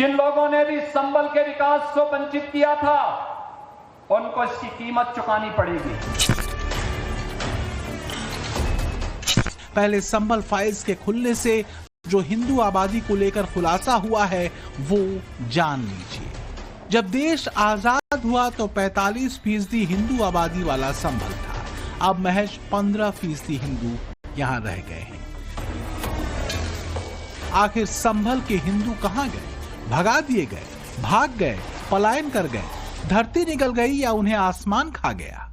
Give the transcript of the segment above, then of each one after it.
जिन लोगों ने भी संभल के विकास से वंचित किया था, उनको इसकी कीमत चुकानी पड़ेगी। पहले संभल फाइल्स के खुलने से जो हिंदू आबादी को लेकर खुलासा हुआ है वो जान लीजिए। जब देश आजाद हुआ तो 45% हिंदू आबादी वाला संभल था। अब महज 15% हिंदू यहां रह गए हैं। आखिर संभल के हिंदू कहां गए? भगा दिए गए, भाग गए, पलायन कर गए, धरती निकल गई या उन्हें आसमान खा गया?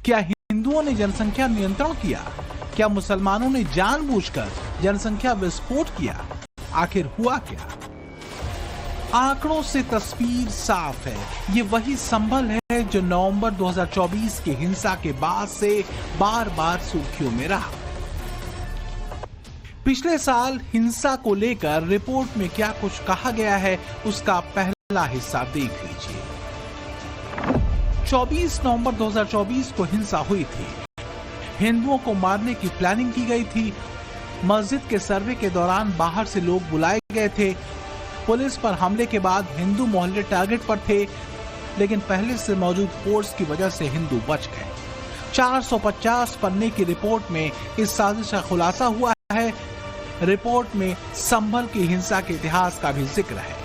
क्या हिंदुओं ने जनसंख्या नियंत्रण किया? क्या मुसलमानों ने जानबूझकर जनसंख्या विस्फोट किया? आखिर हुआ क्या? आंकड़ों से तस्वीर साफ है। ये वही संभल है जो नवंबर 2024 की हिंसा के बाद से बार बार सुर्खियों में रहा। पिछले साल हिंसा को लेकर रिपोर्ट में क्या कुछ कहा गया है, उसका पहला हिस्सा देख लीजिए। 24 नवंबर 2024 को हिंसा हुई थी। हिंदुओं को मारने की प्लानिंग की गई थी। मस्जिद के सर्वे के दौरान बाहर से लोग बुलाए गए थे। पुलिस पर हमले के बाद हिंदू मोहल्ले टारगेट पर थे, लेकिन पहले से मौजूद फोर्स की वजह से हिंदू बच गए। 450 पन्ने की रिपोर्ट में इस साजिश का खुलासा हुआ है। रिपोर्ट में संभल की हिंसा के इतिहास का भी जिक्र है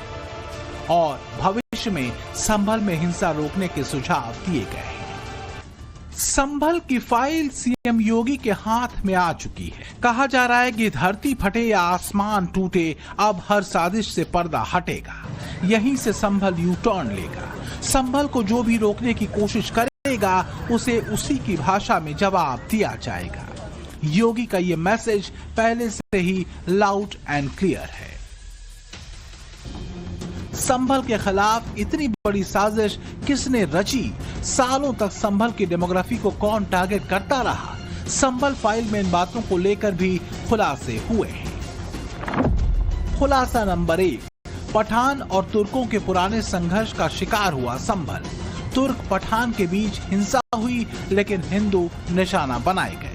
और भविष्य में संभल में हिंसा रोकने के सुझाव दिए गए हैं। संभल की फाइल सीएम योगी के हाथ में आ चुकी है। कहा जा रहा है कि धरती फटे या आसमान टूटे, अब हर साजिश से पर्दा हटेगा। यहीं से संभल यू टर्न लेगा। संभल को जो भी रोकने की कोशिश करेगा उसे उसी की भाषा में जवाब दिया जाएगा। योगी का ये मैसेज पहले से ही लाउड एंड क्लियर है। संभल के खिलाफ इतनी बड़ी साजिश किसने रची? सालों तक संभल की डेमोग्राफी को कौन टारगेट करता रहा? संभल फाइल में इन बातों को लेकर भी खुलासे हुए हैं। खुलासा नंबर 1, पठान और तुर्कों के पुराने संघर्ष का शिकार हुआ संभल। तुर्क पठान के बीच हिंसा हुई, लेकिन हिंदू निशाना बनाए गए।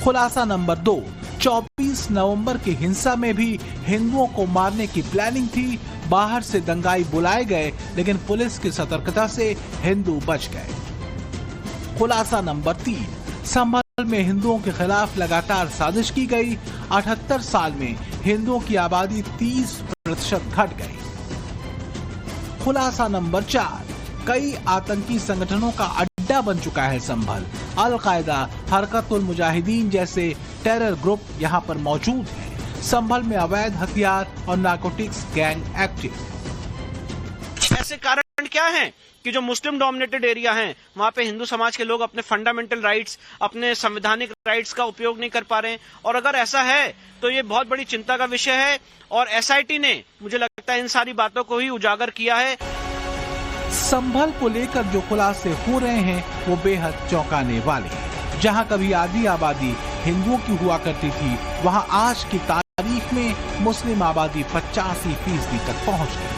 खुलासा नंबर 2, 24 नवंबर की हिंसा में भी हिंदुओं को मारने की प्लानिंग थी। बाहर से दंगाई बुलाए गए, लेकिन पुलिस की सतर्कता से हिंदू बच गए। खुलासा नंबर 3, संभल में हिंदुओं के खिलाफ लगातार साजिश की गई। 78 साल में हिंदुओं की आबादी 30% घट गई। खुलासा नंबर 4, कई आतंकी संगठनों का अड्डा बन चुका है संभल। अल-कायदा, हरकतुल मुजाहिदीन जैसे टेरर ग्रुप यहाँ पर मौजूद हैं। संभल में अवैध हथियार और नारकोटिक्स गैंग एक्टिव। ऐसे कारण क्या हैं कि जो मुस्लिम डोमिनेटेड एरिया हैं वहां पे हिंदू समाज के लोग अपने फंडामेंटल राइट्स, अपने संवैधानिक राइट्स का उपयोग नहीं कर पा रहे हैं? और अगर ऐसा है तो ये बहुत बड़ी चिंता का विषय है और एसआईटी ने मुझे लगता है इन सारी बातों को ही उजागर किया है। संभल को लेकर जो खुलासे हो रहे हैं वो बेहद चौंकाने वाले हैं। जहां कभी आधी आबादी हिंदुओं की हुआ करती थी, वहां आज की तारीख में मुस्लिम आबादी 85% तक पहुंच गई।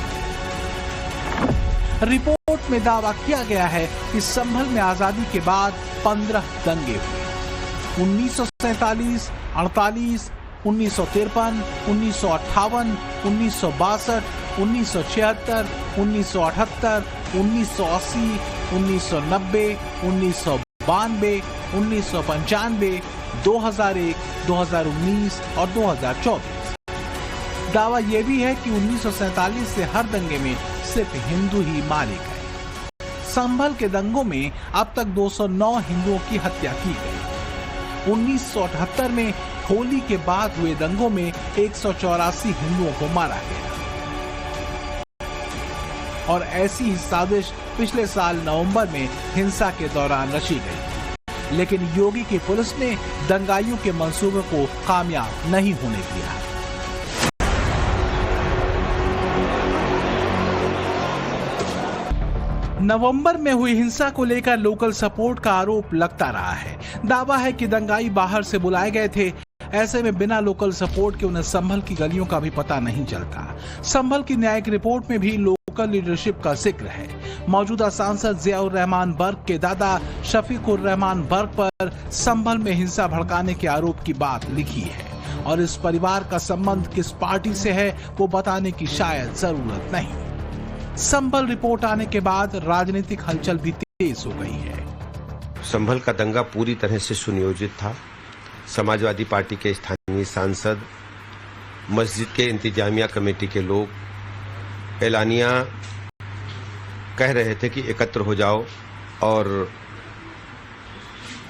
रिपोर्ट में दावा किया गया है कि संभल में आजादी के बाद 15 दंगे हुए। 1947, 48, 1953, 1958, 1962, 1976, 1978, 1980, 1990, 1992, 1995, 2001, 2019 और 2024। दावा यह भी है कि 1947 से हर दंगे में सिर्फ हिंदू ही मारे गए। संभल के दंगों में अब तक 209 हिंदुओं की हत्या की गई। 1978 में होली के बाद हुए दंगों में 184 हिंदुओं को मारा गया और ऐसी ही साजिश पिछले साल नवंबर में हिंसा के दौरान रची गई, लेकिन योगी की पुलिस ने दंगाइयों के मंसूबे को कामयाब नहीं होने दिया। नवंबर में हुई हिंसा को लेकर लोकल सपोर्ट का आरोप लगता रहा है। दावा है कि दंगाई बाहर से बुलाए गए थे। ऐसे में बिना लोकल सपोर्ट के उन्हें संभल की गलियों का भी पता नहीं चलता। संभल की न्यायिक रिपोर्ट में भी लोकल लीडरशिप का जिक्र है। मौजूदा सांसद जियाउर रहमान बर्क के दादा शफीकुर रहमान बर्क पर संभल में हिंसा भड़काने के आरोप की बात लिखी है और इस परिवार का संबंध किस पार्टी से है वो बताने की शायद जरूरत नहीं। संभल रिपोर्ट आने के बाद राजनीतिक हलचल भी तेज हो गई है। संभल का दंगा पूरी तरह से सुनियोजित था। समाजवादी पार्टी के स्थानीय सांसद, मस्जिद के इंतजामिया कमेटी के लोग एलानिया कह रहे थे कि एकत्र हो जाओ और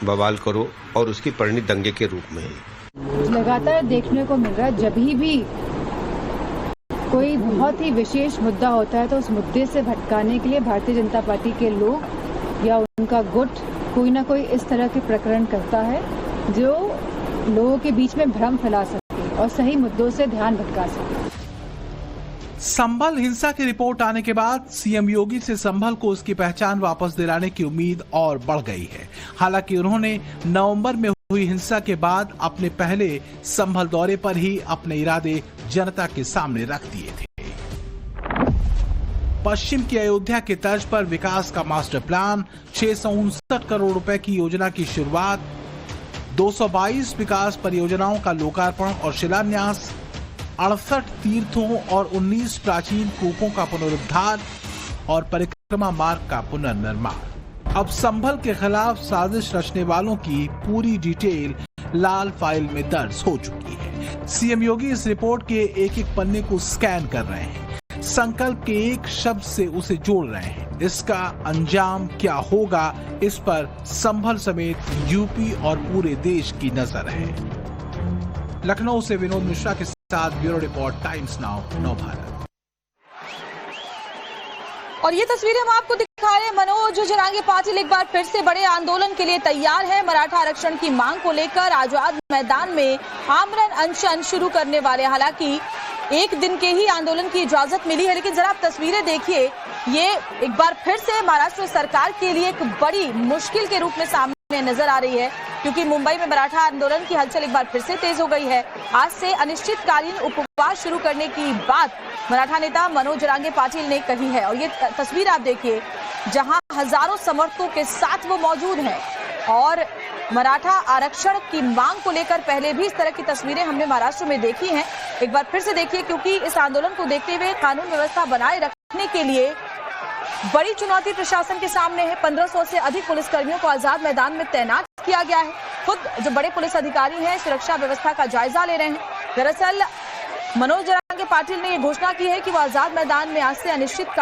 बवाल करो, और उसकी परिणति दंगे के रूप में ही लगातार देखने को मिल रहा है। जब भी कोई बहुत ही विशेष मुद्दा होता है तो उस मुद्दे से भटकाने के लिए भारतीय जनता पार्टी के लोग या उनका गुट कोई ना कोई इस तरह के प्रकरण करता है जो लोगों के बीच में भ्रम फैला सके और सही मुद्दों से ध्यान भटका सके। संभल हिंसा की रिपोर्ट आने के बाद सीएम योगी से संभल को उसकी पहचान वापस दिलाने की उम्मीद और बढ़ गई है। हालांकि उन्होंने नवंबर में हुई हिंसा के बाद अपने पहले संभल दौरे पर ही अपने इरादे जनता के सामने रख दिए थे। पश्चिम की अयोध्या की तर्ज पर विकास का मास्टर प्लान, 659 करोड़ रुपए की योजना की शुरुआत, 222 विकास परियोजनाओं का लोकार्पण और शिलान्यास, 68 तीर्थों और 19 प्राचीन कूपों का पुनरुद्धार और परिक्रमा मार्ग का पुनर्निर्माण। अब संभल के खिलाफ साजिश रचने वालों की पूरी डिटेल लाल फाइल में दर्ज हो चुकी है। सीएम योगी इस रिपोर्ट के एक एक पन्ने को स्कैन कर रहे हैं, संकल्प के एक शब्द से उसे जोड़ रहे हैं। इसका अंजाम क्या होगा, इस पर संभल समेत यूपी और पूरे देश की नजर है। लखनऊ से विनोद मिश्रा के साथ bureau report, times now, Navbharat. और ये तस्वीरें हम आपको दिखा रहे हैं। मनोज जरांगे पाटिल एक बार फिर से बड़े आंदोलन के लिए तैयार है। मराठा आरक्षण की मांग को लेकर आजाद मैदान में आमरण अनशन शुरू करने वाले। हालांकि एक दिन के ही आंदोलन की इजाजत मिली है, लेकिन जरा आप तस्वीरें देखिए, ये एक बार फिर से महाराष्ट्र सरकार के लिए एक बड़ी मुश्किल के रूप में सामने नजर आ रही है, क्योंकि मुंबई में मराठा आंदोलन की हलचल एक बार फिर से तेज हो गई है। आज से अनिश्चितकालीन उपवास शुरू करने की बात मराठा नेता मनोज जरांगे पाटिल ने कही है। और ये तस्वीर आप देखिए, जहां हजारों समर्थकों के साथ वो मौजूद हैं। और मराठा आरक्षण की मांग को लेकर पहले भी इस तरह की तस्वीरें हमने महाराष्ट्र में देखी हैं। एक बार फिर से देखिए, क्योंकि इस आंदोलन को देखते हुए कानून व्यवस्था बनाए रखने के लिए बड़ी चुनौती प्रशासन के सामने है। 1500 से अधिक पुलिसकर्मियों को आजाद मैदान में तैनात किया गया है। खुद जो बड़े पुलिस अधिकारी हैं सुरक्षा व्यवस्था का जायजा ले रहे हैं। दरअसल मनोज जरांगे पाटिल ने यह घोषणा की है कि वो आजाद मैदान में आज से अनिश्चित